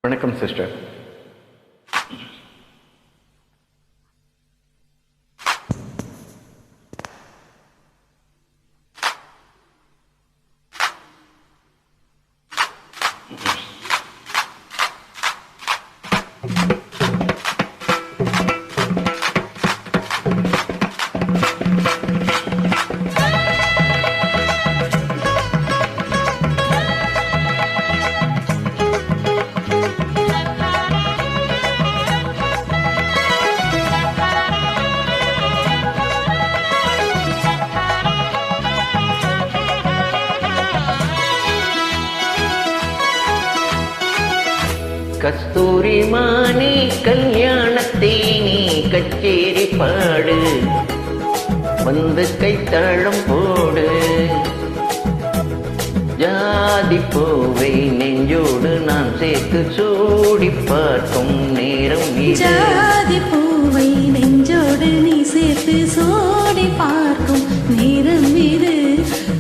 வணக்கம் சிஸ்டர். கஸ்தூரி மானே கல்யாணத்தை நீ கச்சேரி பாடு, வந்து கைத்தாளம் போடு. ஜாதி பூவை நெஞ்சோடு நான் சேர்த்து சூடி பார்க்கும் நேரம் இது. ஜாதி பூவை நெஞ்சோடு நீ சேர்த்து சூடி பார்க்கும் நேரம் இது.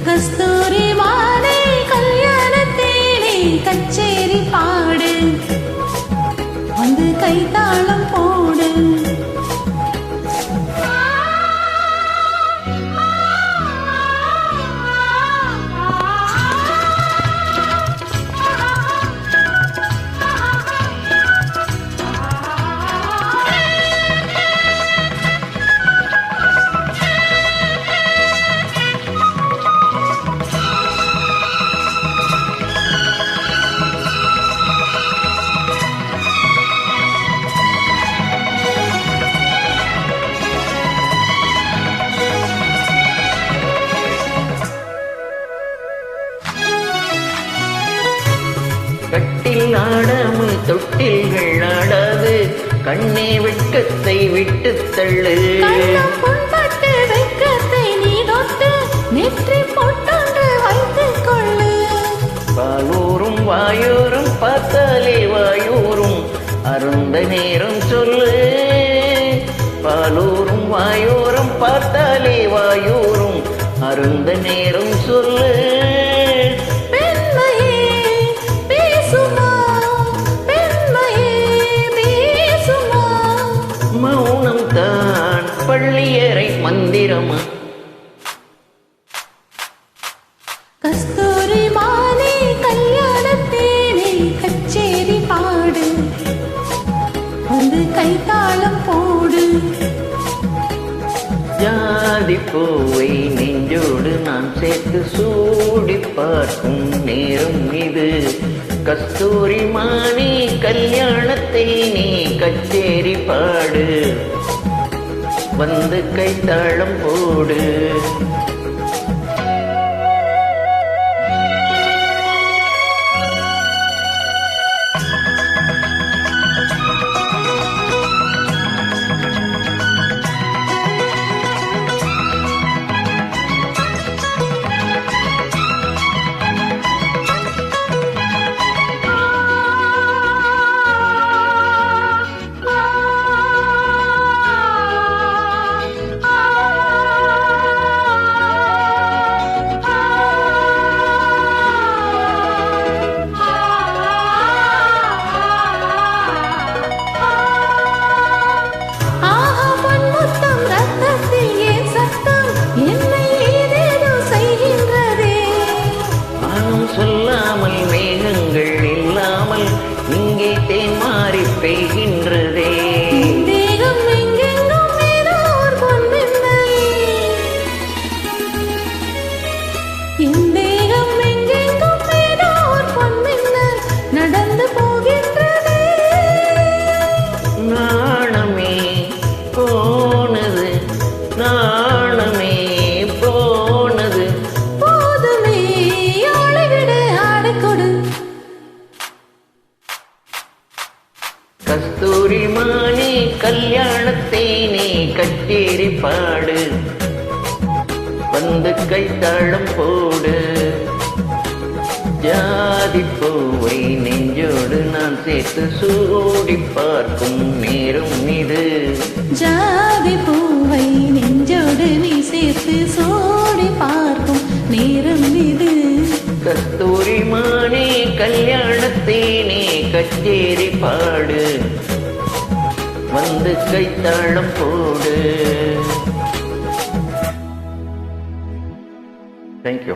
கஸ்தூரி மானே கல்யாணத்தை நீ கச்சேரி பாடு, வந்து கைத்தாளம் போடு. கட்டில் ஆடாமல் தொட்டில்கள் ஆடாது, கண்ணே வெட்கத்தை விட்டு தள்ளு. கள்ளம் புண்பட்டு வெட்கத்தை நீ தொட்டு நெற்றி பொட்டொன்று வைத்துக் கொள்ளு. பாலூரும் வாயூரும் பார்த்தாலே வாயூரும் அருந்த நேரம் சொல்லு. பாலூரும் வாயூரும் பார்த்தாலே வாயூரும் அருந்த நேரம் சொல்லு. மௌனம் தான் பள்ளியறை மந்திரமா? கஸ்தூரி மானே கல்யாணத்தேனே கச்சேரி பாடு, வந்து கைத்தாளம் போடு. ஜாதி பூவை நெஞ்சோடு நான் சேர்த்து சூடி பார்க்கும் நேரம் இது. கஸ்தூரி மானே கல்யாணத்தை நீ கச்சேரி பாடு, வந்து கைத்தாளம் போடு. சொல்லாமல் மேகங்கள் இல்லாமல் இங்கே தேன் மாறி பெய்கின்றதே. தேகம் எங்கெங்கும் ஏதோ ஒரு பொன்மின்னல், என் தேகம் எங்கெங்கும் ஏதோ ஒரு பொன்மின்னல் நடந்து போகின்றதே. நாணமே போனது, நாணமே போனது. போதுமே ஆளைவிடு ஆடைக்கொடு. கஸ்தூரி மானே கல்யாணத்தை நீ கச்சேரி பாடு, வந்து கைத்தாளம் போடு. ஜாதி பூவை நெஞ்சோடு நான் சேர்த்து சூடி பார்க்கும் நேரம் இது. ஜாதி பூவை நெஞ்சோடு நீ சேர்த்து சூடி பார்க்கும் நேரம் இது. கஸ்தூரி மானே கல்யாணத்தை நீ கச்சேரி பாடு, வந்து கைத்தாளம் போடு. தேங்க்யூ.